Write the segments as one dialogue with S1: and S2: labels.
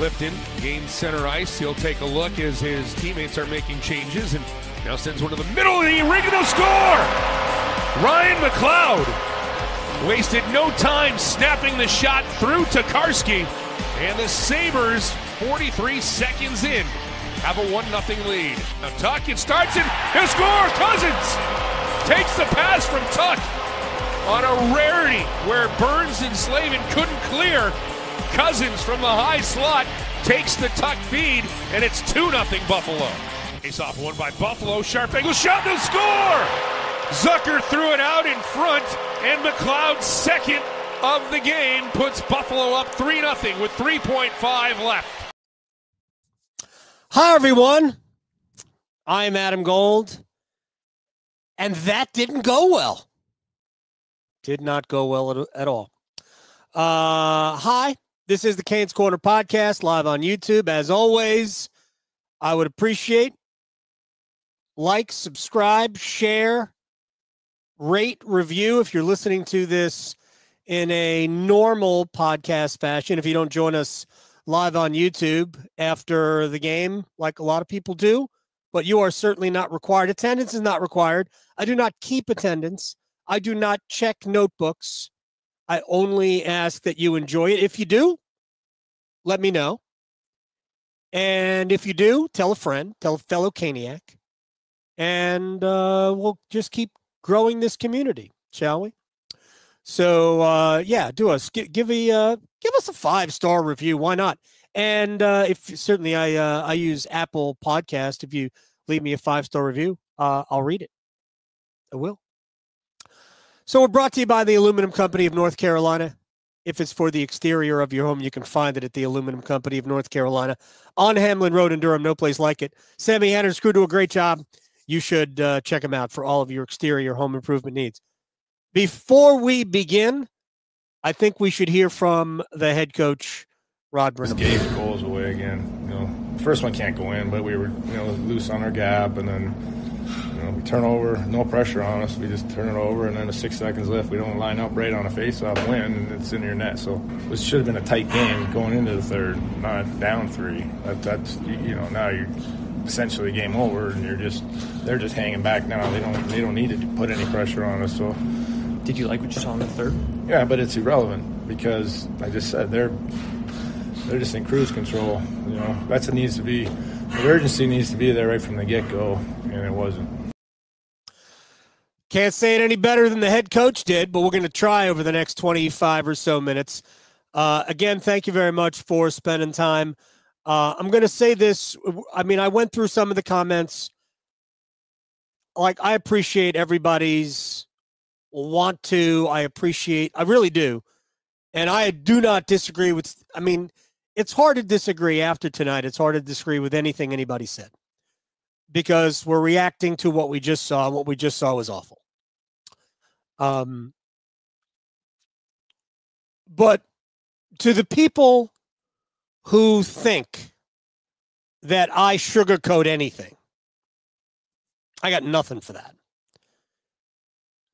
S1: Clifton gains center ice. He'll take a look as his teammates are making changes and now sends one to the middle of the ring to score! Ryan McLeod wasted no time snapping the shot through Tokarski, and the Sabres, 43 seconds in, have a 1-0 lead. Now Tuch, it starts and he'll score! Cousins takes the pass from Tuch on a rarity where Burns and Slavin couldn't clear. Cousins from the high slot takes the Tuch feed, and it's 2-0 Buffalo. Face off one by Buffalo. Sharp angle shot to score! Zucker threw it out in front, and McLeod's second of the game puts Buffalo up 3-0 with 3.5 left.
S2: Hi, everyone. I'm Adam Gold, and that didn't go well. Did not go well at all. Hi, this is the Canes Corner podcast live on YouTube. As always, I would appreciate like, subscribe, share, rate, review if you're listening to this in a normal podcast fashion. If you don't join us live on YouTube after the game, like a lot of people do, but you are certainly not required. Attendance is not required. I do not keep attendance. I do not check notebooks. I only ask that you enjoy it. If you do, let me know. And if you do, tell a friend, tell a fellow Caniac, and we'll just keep growing this community, shall we? So, yeah, do us give us a 5-star review. Why not? And if certainly I use Apple Podcast. If you leave me a 5-star review, I'll read it. I will. So we're brought to you by the Aluminum Company of North Carolina. If it's for the exterior of your home, you can find it at the Aluminum Company of North Carolina on Hamlin Road in Durham. No place like it. Sammy Hanner's crew do a great job. You should check them out for all of your exterior home improvement needs. Before we begin, I think we should hear from the head coach, Rod Burnham.
S3: Gave goals away again. The first one can't go in, but we were loose on our gap, and then we turn over, no pressure on us. We just turn it over, and then the 6 seconds left, we don't line up right on a face-off win, and it's in your net. So it should have been a tight game going into the third, not down 3. That's now you're essentially game over, and they're just hanging back now. They don't need to put any pressure on us. So,
S4: did you like what you saw in the third?
S3: Yeah, but it's irrelevant because I just said they're just in cruise control. The urgency needs to be there right from the get-go, and it wasn't.
S2: Can't say it any better than the head coach did, but we're going to try over the next 25 or so minutes. Again, thank you very much for spending time. I'm going to say this. I mean, I went through some of the comments. I appreciate everybody's want to. I really do. And I do not disagree with, it's hard to disagree after tonight. It's hard to disagree with anything anybody said because we're reacting to what we just saw. What we just saw was awful. But to the people who think that I sugarcoat anything, I got nothing for that.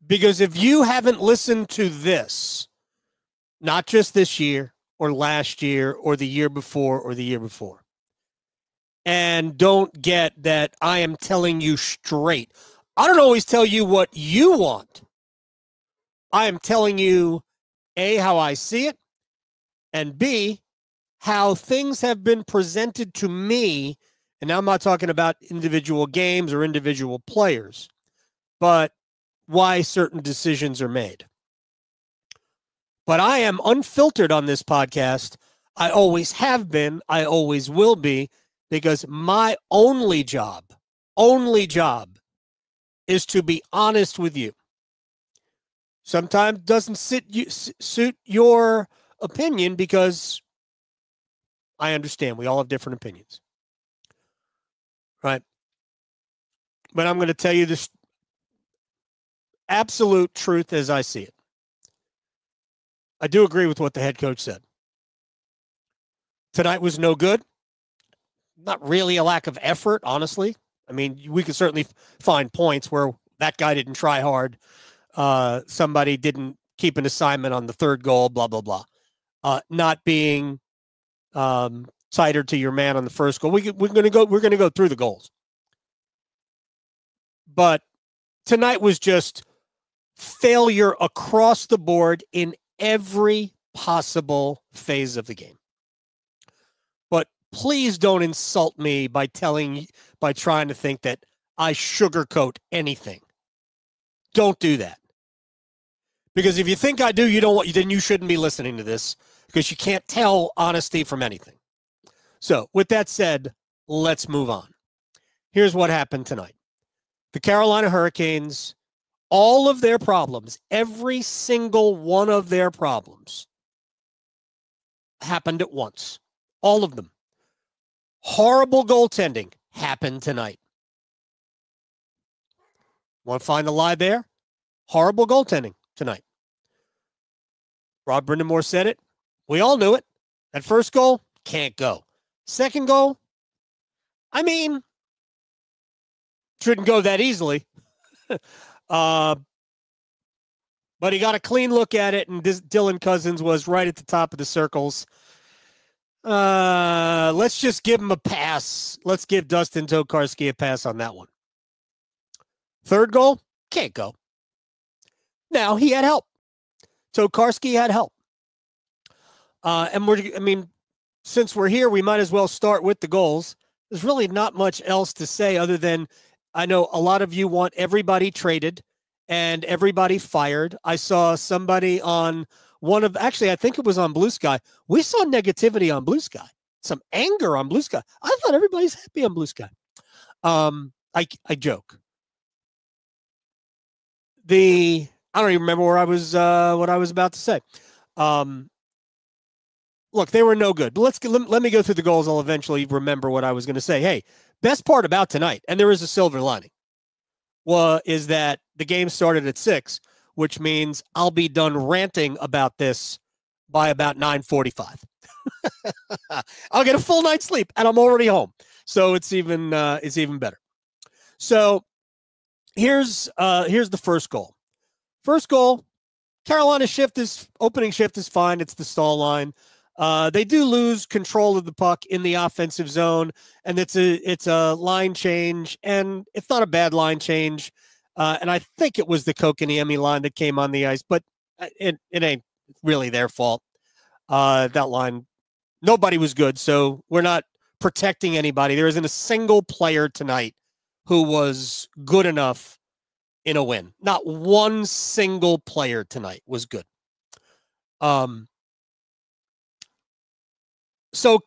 S2: Because if you haven't listened to this, not just this year or last year or the year before or the year before, and don't get that I am telling you straight, I don't always tell you what you want. I am telling you, A, how I see it, and B, how things have been presented to me. And now I'm not talking about individual games or individual players, but why certain decisions are made. But I am unfiltered on this podcast. I always have been. I always will be, because my only job is to be honest with you. Sometimes doesn't suit your opinion because I understand we all have different opinions. Right? But I'm going to tell you this absolute truth as I see it. I do agree with what the head coach said. Tonight was no good. Not really a lack of effort, honestly. I mean, we could certainly find points where that guy didn't try hard. Somebody didn't keep an assignment on the third goal, blah, blah, blah. Not being tighter to your man on the first goal. We're going to go through the goals. But tonight was just failure across the board in every possible phase of the game. But please don't insult me by trying to think that I sugarcoat anything. Don't do that. Because if you think I do, then you shouldn't be listening to this, because you can't tell honesty from anything. So with that said, let's move on. Here's what happened tonight. The Carolina Hurricanes, all of their problems, every single one of their problems happened at once. All of them. Horrible goaltending happened tonight. Want to find the lie there? Horrible goaltending tonight. Rod Brindamore said it. We all knew it. That first goal, can't go. Second goal, I mean, shouldn't go that easily. But he got a clean look at it, and Dylan Cousins was right at the top of the circles. Let's just give him a pass. Let's give Dustin Tokarski a pass on that one. Third goal, can't go. Now, he had help. Tokarski had help. Since we're here, we might as well start with the goals. There's really not much else to say other than I know a lot of you want everybody traded and everybody fired. I saw somebody on I think it was on Blue Sky. We saw negativity on Blue Sky, some anger on Blue Sky. I thought everybody's happy on Blue Sky. I joke. I don't even remember what I was about to say. Look, they were no good. But let me go through the goals. I'll eventually remember what I was going to say. Hey, best part about tonight, and there is a silver lining, is that the game started at 6, which means I'll be done ranting about this by about 9:45. I'll get a full night's sleep, and I'm already home. So it's even better. So here's the first goal. First goal, Carolina opening shift is fine. It's the stall line. They do lose control of the puck in the offensive zone, and it's a line change, and it's not a bad line change. And I think it was the Kotkaniemi line that came on the ice, but it ain't really their fault. That line, nobody was good, so we're not protecting anybody. There isn't a single player tonight who was good enough in a win. Not one single player tonight was good. So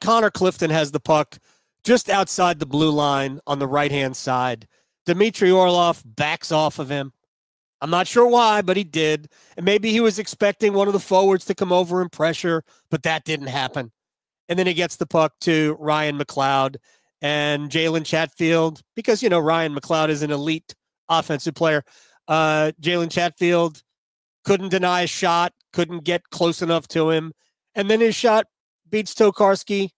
S2: Connor Clifton has the puck just outside the blue line on the right-hand side. Dmitry Orlov backs off of him. I'm not sure why, but he did. And maybe he was expecting one of the forwards to come over and pressure, but that didn't happen. And then he gets the puck to Ryan McLeod and Jalen Chatfield, because, Ryan McLeod is an elite offensive player. Jalen Chatfield couldn't deny a shot, couldn't get close enough to him. And then his shot beats Tokarski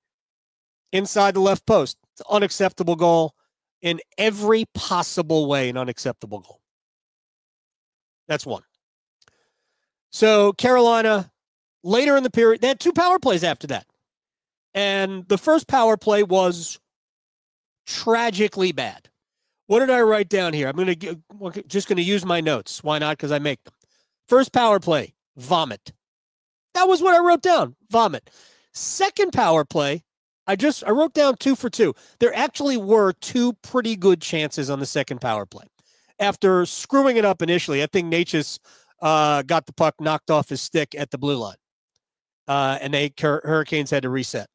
S2: inside the left post. It's an unacceptable goal in every possible way, an unacceptable goal. That's one. So Carolina, later in the period, they had 2 power plays after that. And the first power play was tragically bad. What did I write down here? I'm just going to use my notes. Why not? Because I make them. First power play, vomit. That was what I wrote down, vomit. Second power play, I wrote down 2 for 2. There actually were 2 pretty good chances on the second power play. After screwing it up initially, I think Necas got the puck knocked off his stick at the blue line. And Hurricanes had to reset.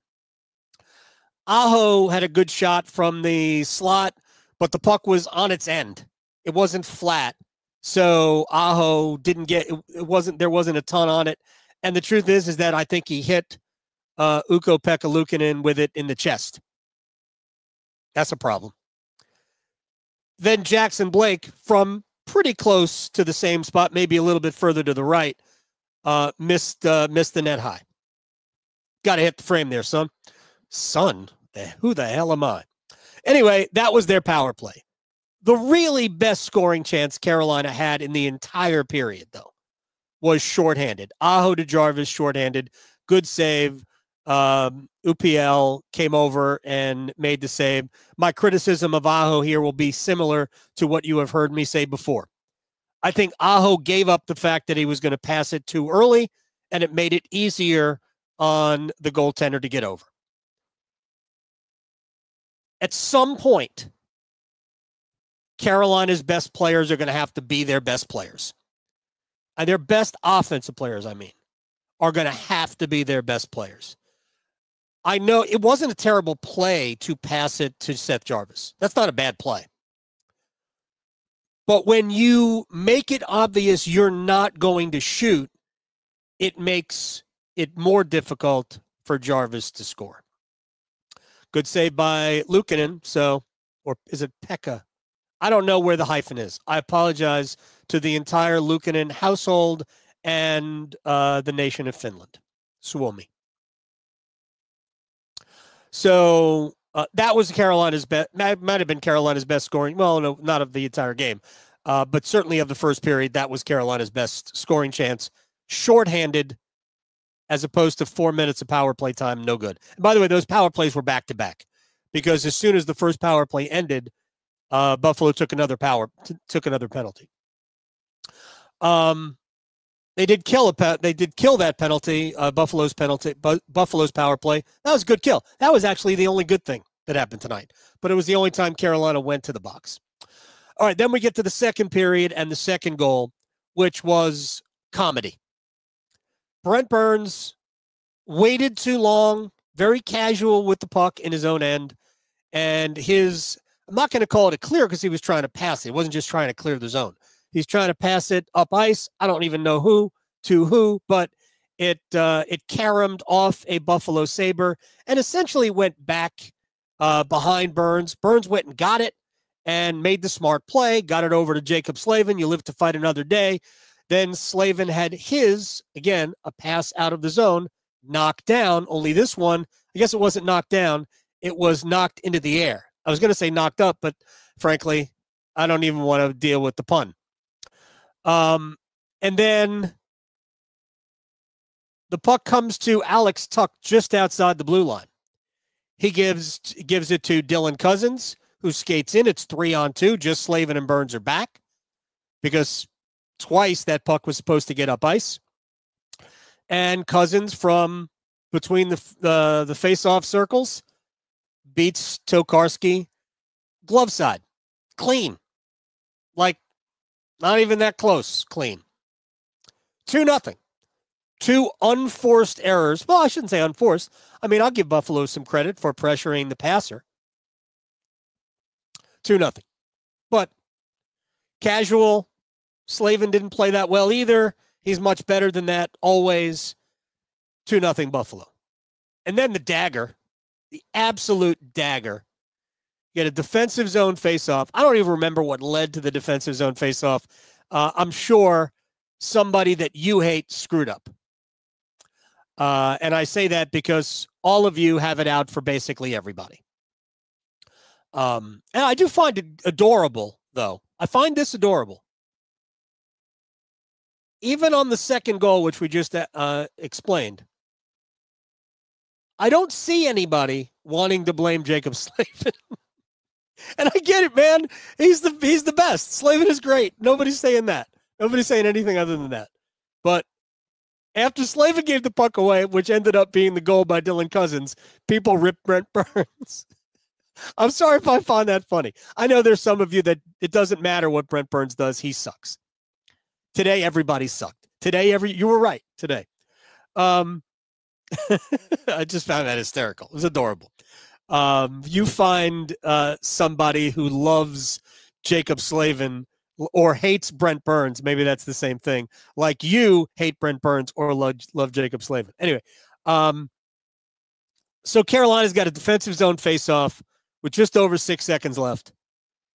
S2: Aho had a good shot from the slot, but the puck was on its end. It wasn't flat. So Aho didn't get there wasn't a ton on it. And the truth is that I think he hit Ukko-Pekka Luukkonen with it in the chest. That's a problem. Then Jackson Blake, from pretty close to the same spot, maybe a little bit further to the right, missed the net high. Got to hit the frame there, son. Son, who the hell am I? Anyway, that was their power play. The really best scoring chance Carolina had in the entire period, though, was shorthanded. Aho to Jarvis, shorthanded. Good save. UPL came over and made the save. My criticism of Aho here will be similar to what you have heard me say before. I think Aho gave up the fact that he was going to pass it too early, and it made it easier on the goaltender to get over. At some point, Carolina's best players are going to have to be their best players. And their best offensive players, are going to have to be their best players. I know it wasn't a terrible play to pass it to Seth Jarvis. That's not a bad play. But when you make it obvious you're not going to shoot, it makes it more difficult for Jarvis to score. Good save by Luukkonen. Or is it Pekka? I don't know where the hyphen is. I apologize to the entire Luukkonen household and the nation of Finland. Suomi. So that was Carolina's best. Might have been Carolina's best scoring. Well, no, not of the entire game, but certainly of the first period. That was Carolina's best scoring chance. Shorthanded, as opposed to 4 minutes of power play time. No good. And by the way, those power plays were back to back, because as soon as the first power play ended, Buffalo took another penalty. They did kill that penalty, Buffalo's penalty, Buffalo's power play. That was a good kill. That was actually the only good thing that happened tonight. But it was the only time Carolina went to the box. All right, then we get to the second period and the second goal, which was comedy. Brent Burns waited too long, very casual with the puck in his own end, and I'm not going to call it a clear because he was trying to pass it. He wasn't just trying to clear the zone. He's trying to pass it up ice. I don't even know who, but it caromed off a Buffalo Sabre and essentially went back behind Burns. Burns went and got it and made the smart play, got it over to Jacob Slavin. You live to fight another day. Then Slavin had a pass out of the zone, knocked down. Only this one, I guess it wasn't knocked down. It was knocked into the air. I was going to say knocked up, but frankly, I don't even want to deal with the pun. And then the puck comes to Alex Tuch just outside the blue line. He gives it to Dylan Cousins, who skates in. It's 3-on-2. Just Slavin and Burns are back because twice that puck was supposed to get up ice. And Cousins from between the face-off circles beats Tokarski glove side. Clean. Like, not even that close. Clean. 2-0. Two unforced errors. Well, I shouldn't say unforced. I'll give Buffalo some credit for pressuring the passer. 2-0. But casual. Slavin didn't play that well either. He's much better than that always. 2-0 Buffalo. And then the dagger. The absolute dagger. You get a defensive zone faceoff. I don't even remember what led to the defensive zone faceoff. I'm sure somebody that you hate screwed up. And I say that because all of you have it out for basically everybody. And I do find it adorable, though. I find this adorable. Even on the second goal, which we just explained, I don't see anybody wanting to blame Jacob Slavin. And I get it, man. He's the best. Slavin is great. Nobody's saying that. Nobody's saying anything other than that. But after Slavin gave the puck away, which ended up being the goal by Dylan Cousins, people ripped Brent Burns. I'm sorry if I find that funny. I know there's some of you that it doesn't matter what Brent Burns does. He sucks. Today, everybody sucked. Today, you were right today. I just found that hysterical. It was adorable. You find somebody who loves Jacob Slavin or hates Brent Burns. Maybe that's the same thing. Like you hate Brent Burns or love Jacob Slavin. Anyway, so Carolina's got a defensive zone faceoff with just over 6 seconds left.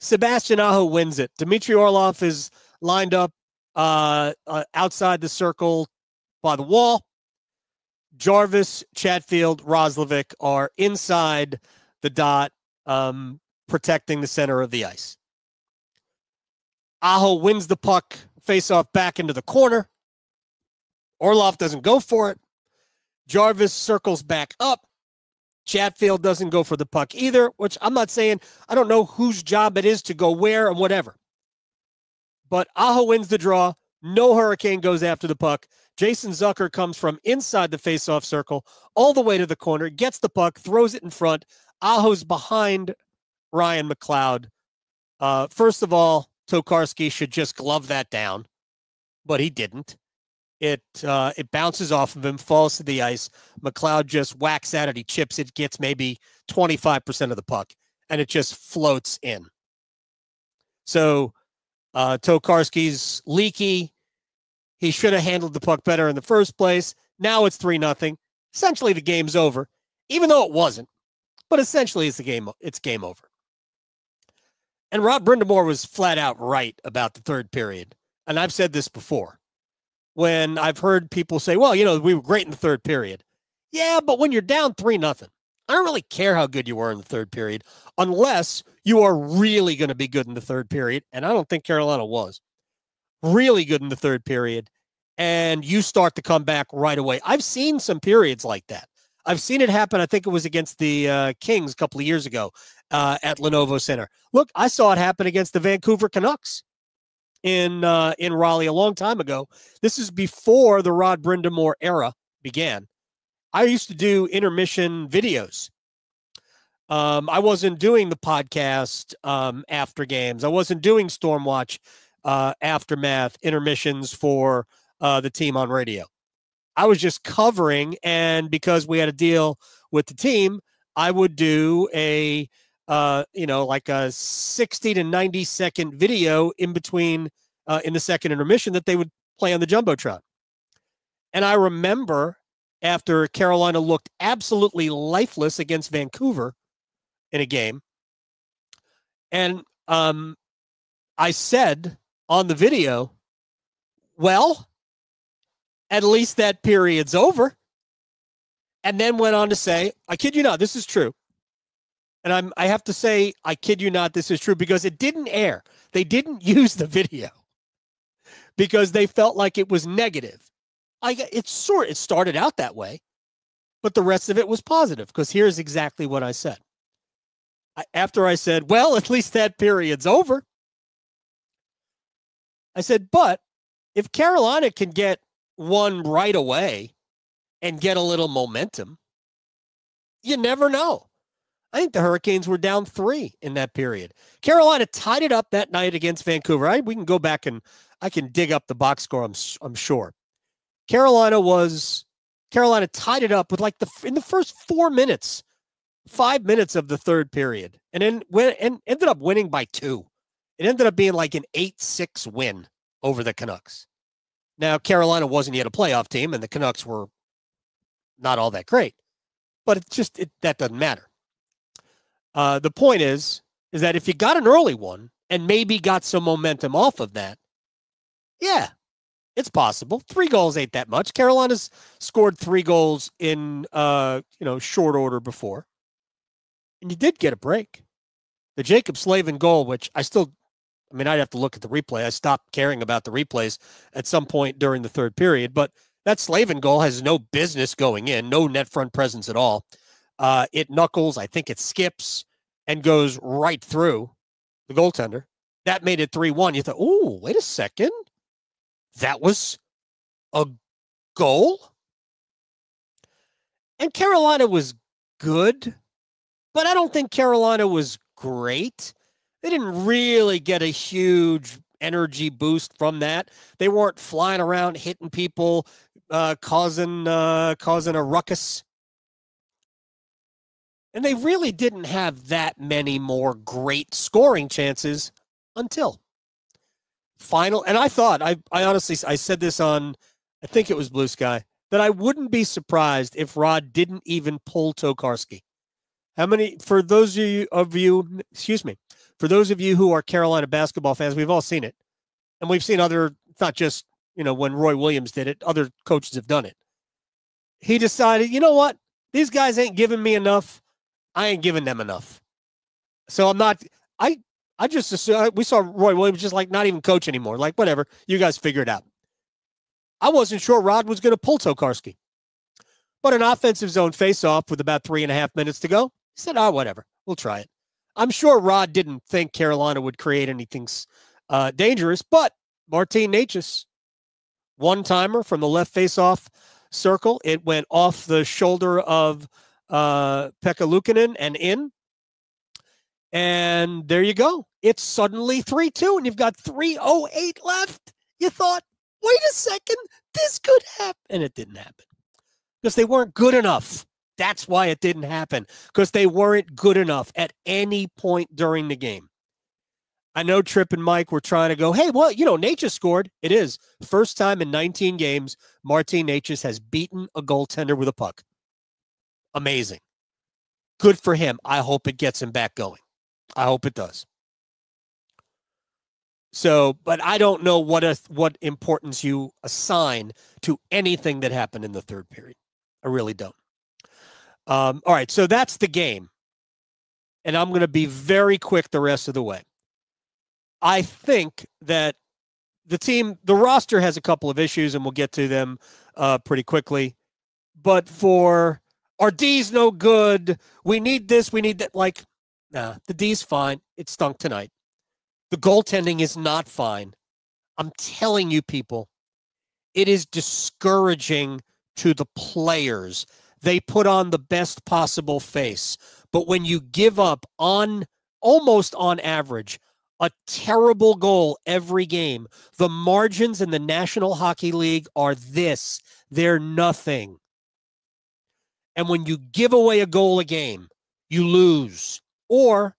S2: Sebastian Aho wins it. Dmitry Orlov is lined up outside the circle by the wall. Jarvis, Chatfield, Roslovic are inside the dot, protecting the center of the ice. Aho wins the puck, face-off back into the corner. Orlov doesn't go for it. Jarvis circles back up. Chatfield doesn't go for the puck either, which I'm not saying, I don't know whose job it is to go where and whatever. But Aho wins the draw. No Hurricane goes after the puck. Jason Zucker comes from inside the faceoff circle all the way to the corner, gets the puck, throws it in front. Aho's behind Ryan McLeod. First of all, Tokarski should just glove that down, but he didn't. It bounces off of him, falls to the ice. McLeod just whacks at it. He chips it, gets maybe 25% of the puck, and it just floats in. So Tokarski's leaky. He should have handled the puck better in the first place. Now it's 3-0. Essentially, the game's over, even though it wasn't. But essentially, it's game over. And Rod Brind'Amour was flat out right about the third period. And I've said this before. When I've heard people say, well, we were great in the third period. Yeah, but when you're down 3-0, I don't really care how good you were in the third period unless you are really going to be good in the third period. And I don't think Carolina was really good in the third period. And you start to come back right away. I've seen some periods like that. I've seen it happen. I think it was against the Kings a couple of years ago at Lenovo Center. Look, I saw it happen against the Vancouver Canucks in Raleigh a long time ago. This is before the Rod Brind'Amour era began. I used to do intermission videos. I wasn't doing the podcast after games. I wasn't doing Stormwatch aftermath intermissions for the team on radio. I was just covering, and because we had a deal with the team, I would do a like a 60 to 90 second video in between in the second intermission that they would play on the Jumbotron. And I remember after Carolina looked absolutely lifeless against Vancouver in a game, and I said on the video, well, at least that period's over. And then went on to say, I kid you not, this is true. And I have to say, I kid you not, this is true, because it didn't air. They didn't use the video because they felt like it was negative. It started out that way, but the rest of it was positive, because here's exactly what I said. After I said, well, at least that period's over, I said, but if Carolina can get one right away and get a little momentum, you never know. I think the Hurricanes were down 3 in that period. Carolina tied it up that night against Vancouver. We can go back and I can dig up the box score, I'm sure. Carolina tied it up with in the first 5 minutes of the third period, and then ended up winning by 2. It ended up being like an 8-6 win over the Canucks. Now, Carolina wasn't yet a playoff team, and the Canucks were not all that great. But that doesn't matter. The point is that if you got an early one and maybe got some momentum off of that, yeah, it's possible. 3 goals ain't that much. Carolina's scored 3 goals in short order before. And you did get a break. The Jacob Slavin goal, which I'd have to look at the replay. I stopped caring about the replays at some point during the third period, but that Slavin goal has no business going in, no net front presence at all. It knuckles, I think it skips, and goes right through the goaltender. That made it 3-1. You thought, oh, wait a second. That was a goal? And Carolina was good, but I don't think Carolina was great. They didn't really get a huge energy boost from that. They weren't flying around hitting people, causing a ruckus. And they really didn't have that many more great scoring chances until final. And I thought, I honestly, I said this on, I think it was Blue Sky, that I wouldn't be surprised if Rod didn't even pull Tokarski. For those of you who are Carolina basketball fans, we've all seen it. And we've seen it's not just, when Roy Williams did it, other coaches have done it. He decided, you know what? These guys ain't giving me enough. I ain't giving them enough. So I just assumed, we saw Roy Williams just not even coach anymore. Whatever, you guys figure it out. I wasn't sure Rod was going to pull Tokarski. But an offensive zone faceoff with about 3.5 minutes to go, he said, whatever, we'll try it. I'm sure Rod didn't think Carolina would create anything dangerous, but Martin Necas, one-timer from the left faceoff circle. It went off the shoulder of Pekka Luukkonen and in. And there you go. It's suddenly 3-2, and you've got 3:08 left. You thought, wait a second, this could happen. And it didn't happen because they weren't good enough. That's why it didn't happen, because they weren't good enough at any point during the game. I know Tripp and Mike were trying to go, hey, well, Necas scored. It is. First time in 19 games, Martin Necas has beaten a goaltender with a puck. Amazing. Good for him. I hope it gets him back going. I hope it does. So, but I don't know what importance you assign to anything that happened in the third period. I really don't. All right, so that's the game. And I'm going to be very quick the rest of the way. I think that the roster has a couple of issues, and we'll get to them pretty quickly. But for our D's no good, we need this, we need that. Nah, the D's fine. It stunk tonight. The goaltending is not fine. I'm telling you, people, it is discouraging to the players. They put on the best possible face. But when you give up almost on average, a terrible goal every game, the margins in the National Hockey League are this. They're nothing. And when you give away a goal a game, you lose. Or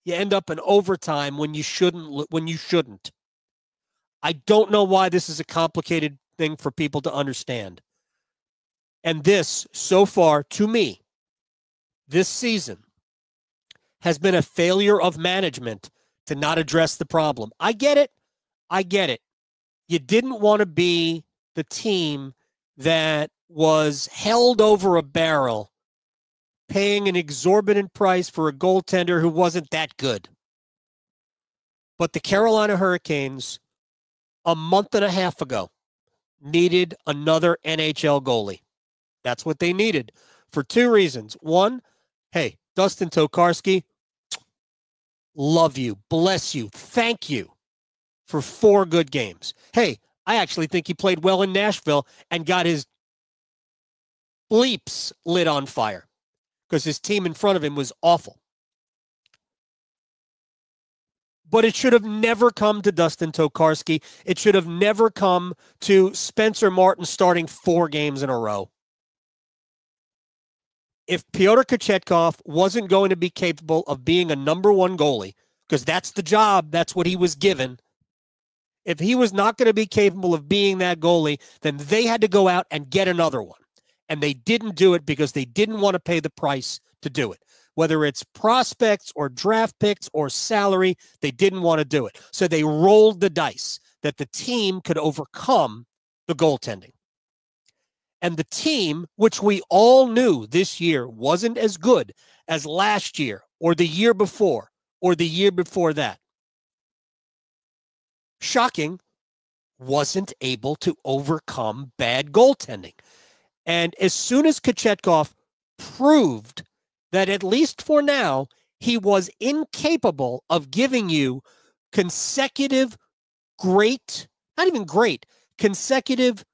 S2: you end up in overtime when you shouldn't. I don't know why this is a complicated thing for people to understand. And this, so far, to me, this season has been a failure of management to not address the problem. I get it. You didn't want to be the team that was held over a barrel, paying an exorbitant price for a goaltender who wasn't that good. But the Carolina Hurricanes, a month and a half ago, needed another NHL goalie. That's what they needed for two reasons. One, hey, Dustin Tokarski, love you, bless you, thank you for 4 good games. Hey, I actually think he played well in Nashville and got his bleeps lit on fire because his team in front of him was awful. But it should have never come to Dustin Tokarski. It should have never come to Spencer Martin starting 4 games in a row. If Pyotr Kochetkov wasn't going to be capable of being a number 1 goalie, because that's the job, that's what he was given, if he was not going to be capable of being that goalie, then they had to go out and get another one. And they didn't do it because they didn't want to pay the price to do it. Whether it's prospects or draft picks or salary, they didn't want to do it. So they rolled the dice that the team could overcome the goaltending. And the team, which we all knew this year wasn't as good as last year or the year before or the year before that, shocking, wasn't able to overcome bad goaltending. And as soon as Kochetkov proved that, at least for now, he was incapable of giving you consecutive consecutive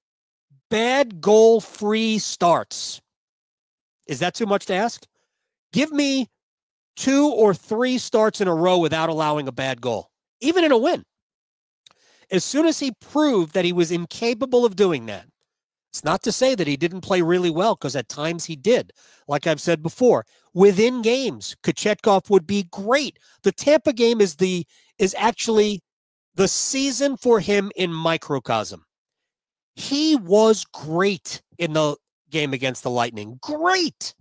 S2: bad goal-free starts. Is that too much to ask? Give me 2 or 3 starts in a row without allowing a bad goal, even in a win. As soon as he proved that he was incapable of doing that, it's not to say that he didn't play really well, because at times he did. Like I've said before, within games, Kochetkov would be great. The Tampa game is actually the season for him in microcosm. He was great in the game against the Lightning. Great.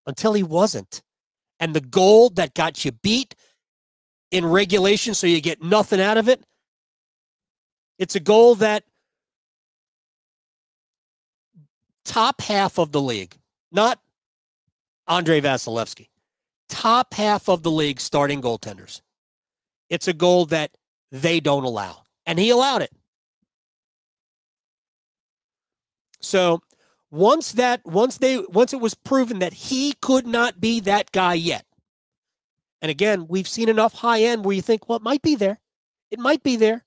S2: Until he wasn't. And the goal that got you beat in regulation so you get nothing out of it, it's a goal that top half of the league, not Andrei Vasilevsky, top half of the league starting goaltenders. It's a goal that they don't allow. And he allowed it. So Once it was proven that he could not be that guy yet. And again, we've seen enough high end where you think, well, it might be there. It might be there.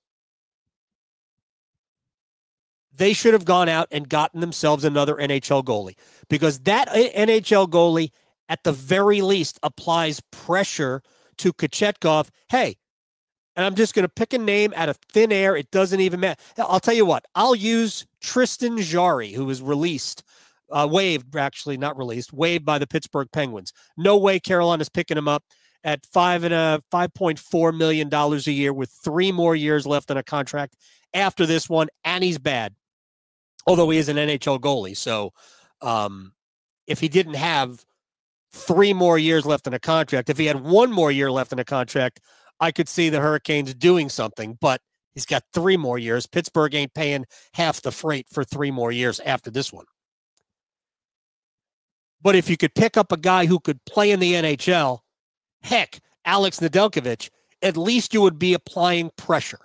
S2: They should have gone out and gotten themselves another NHL goalie, because that NHL goalie, at the very least, applies pressure to Kochetkov. Hey, and I'm just going to pick a name out of thin air. It doesn't even matter. I'll tell you what. I'll use Tristan Jarry, who was waived by the Pittsburgh Penguins. No way Carolina's picking him up at $5.4 million a year with 3 more years left on a contract after this one, and he's bad. Although he is an NHL goalie. So if he didn't have 3 more years left in a contract, if he had 1 more year left in a contract, I could see the Hurricanes doing something. But he's got 3 more years. Pittsburgh ain't paying half the freight for 3 more years after this one. But if you could pick up a guy who could play in the NHL, heck, Alex Nedeljkovic, at least you would be applying pressure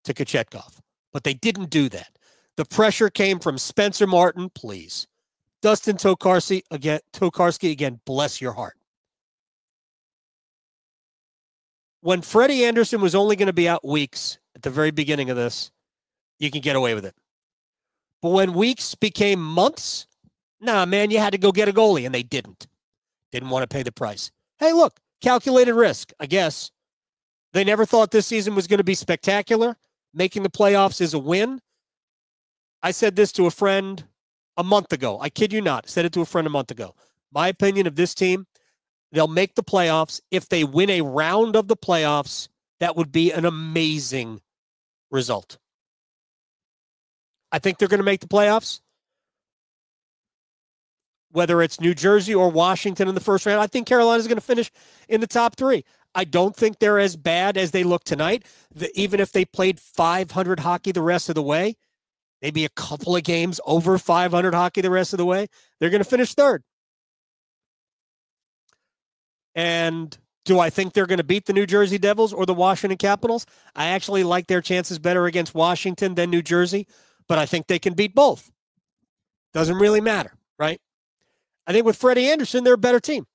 S2: to Kochetkov. But they didn't do that. The pressure came from Spencer Martin, please. Dustin Tokarski again, bless your heart. When Freddie Anderson was only going to be out weeks at the very beginning of this, you can get away with it. But when weeks became months, nah, man, you had to go get a goalie, and they didn't. Didn't want to pay the price. Hey, look, calculated risk, I guess. They never thought this season was going to be spectacular. Making the playoffs is a win. I said this to a friend a month ago. I kid you not. I said it to a friend a month ago. My opinion of this team, they'll make the playoffs. If they win a round of the playoffs, that would be an amazing result. I think they're going to make the playoffs. Whether it's New Jersey or Washington in the first round, I think Carolina's going to finish in the top 3. I don't think they're as bad as they look tonight. Even if they played 500 hockey the rest of the way, maybe a couple of games over 500 hockey the rest of the way, they're going to finish 3rd. And do I think they're going to beat the New Jersey Devils or the Washington Capitals? I actually like their chances better against Washington than New Jersey, but I think they can beat both. Doesn't really matter, right? I think with Freddie Anderson, they're a better team.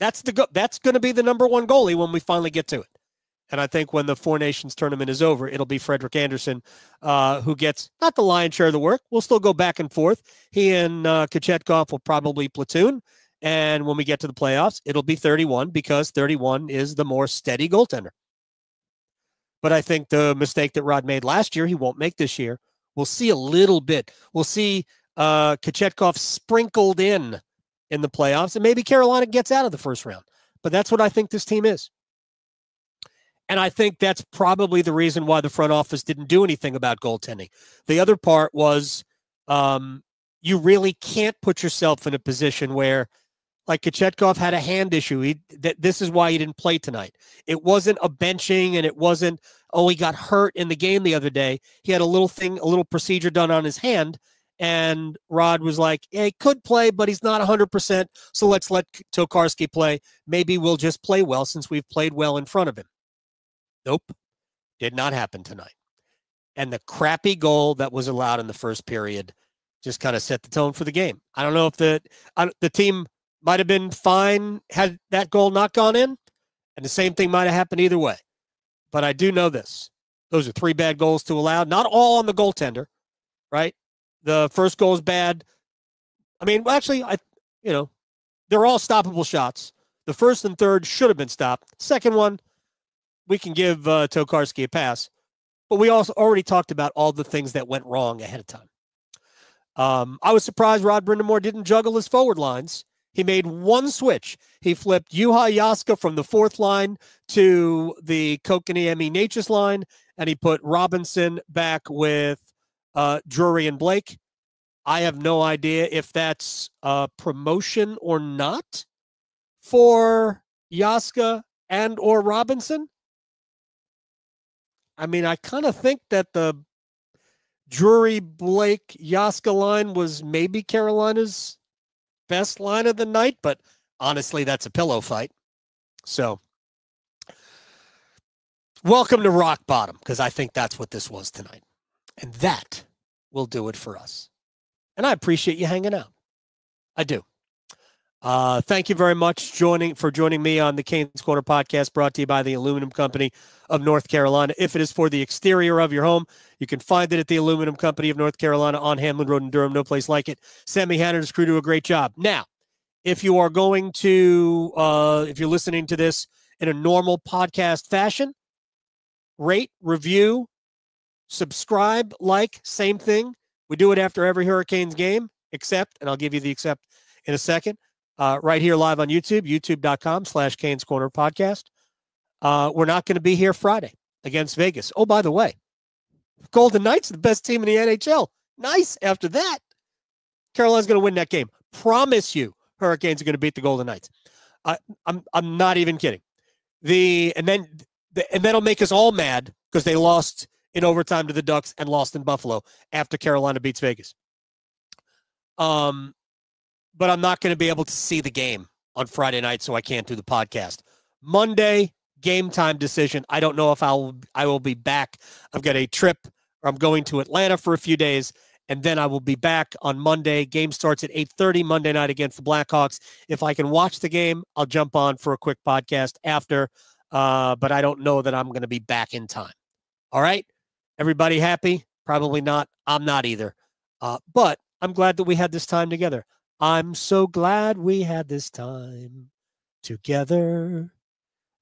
S2: That's going to be the number 1 goalie when we finally get to it. And I think when the Four Nations tournament is over, it'll be Frederik Andersen who gets not the lion's share of the work. We'll still go back and forth. He and Kochetkov will probably platoon. And when we get to the playoffs, it'll be 31 because 31 is the more steady goaltender. But I think the mistake that Rod made last year, he won't make this year. We'll see a little bit. We'll see Kochetkov sprinkled in the playoffs, and maybe Carolina gets out of the first round. But that's what I think this team is. And I think that's probably the reason why the front office didn't do anything about goaltending. The other part was you really can't put yourself in a position where, like Kochetkov had a hand issue. This is why he didn't play tonight. It wasn't a benching, and it wasn't, he got hurt in the game the other day. He had a little procedure done on his hand, and Rod was like, he could play, but he's not 100%, so let's let Tokarski play. Maybe we'll just play well since we've played well in front of him. Nope, did not happen tonight. And the crappy goal that was allowed in the first period just kind of set the tone for the game. I don't know if the team might have been fine had that goal not gone in, and the same thing might have happened either way. But I do know this. Those are 3 bad goals to allow, not all on the goaltender, right? The first goal is bad. I mean, actually, they're all stoppable shots. The first and third should have been stopped. Second one, we can give Tokarski a pass. But we also already talked about all the things that went wrong ahead of time. I was surprised Rod Brind'Amour didn't juggle his forward lines. He made one switch. He flipped Juha Jaska from the 4th line to the Kotkaniemi Necas line, and he put Robinson back with Drury and Blake. I have no idea if that's a promotion or not for Jaska and or Robinson. I mean, I kind of think that the Drury, Blake, Jaska line was maybe Carolina's best line of the night, but honestly, that's a pillow fight. So, welcome to rock bottom, because I think that's what this was tonight. And that will do it for us. And I appreciate you hanging out. I do. Thank you very much for joining me on the Canes Corner podcast, brought to you by the Aluminum Company of North Carolina. If it is for the exterior of your home, you can find it at the Aluminum Company of North Carolina on Hamlin Road in Durham. No place like it. Sammy Hanna and his crew do a great job. Now, if you are going to, if you're listening to this in a normal podcast fashion, rate, review, subscribe, like, same thing. We do it after every Hurricanes game, except, and I'll give you the except in a second, right here live on YouTube, youtube.com/Canes Corner Podcast. We're not going to be here Friday against Vegas. Oh, by the way, Golden Knights are the best team in the NHL. Nice. After that, Carolina's going to win that game. Promise you, Hurricanes are going to beat the Golden Knights. I'm not even kidding. And that'll make us all mad because they lost in overtime to the Ducks and lost in Buffalo after Carolina beats Vegas. But I'm not going to be able to see the game on Friday night, so I can't do the podcast. Monday, game time decision. I don't know if I will be back. I've got a trip, or I'm going to Atlanta for a few days, and then I will be back on Monday. Game starts at 8:30 Monday night against the Blackhawks. If I can watch the game, I'll jump on for a quick podcast after, but I don't know that I'm going to be back in time. All right? Everybody happy? Probably not. I'm not either. But I'm glad that we had this time together. I'm so glad we had this time together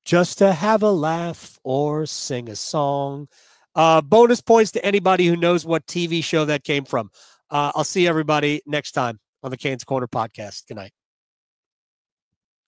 S2: just to have a laugh or sing a song. Bonus points to anybody who knows what TV show that came from. I'll see everybody next time on the Canes Corner podcast. Good night.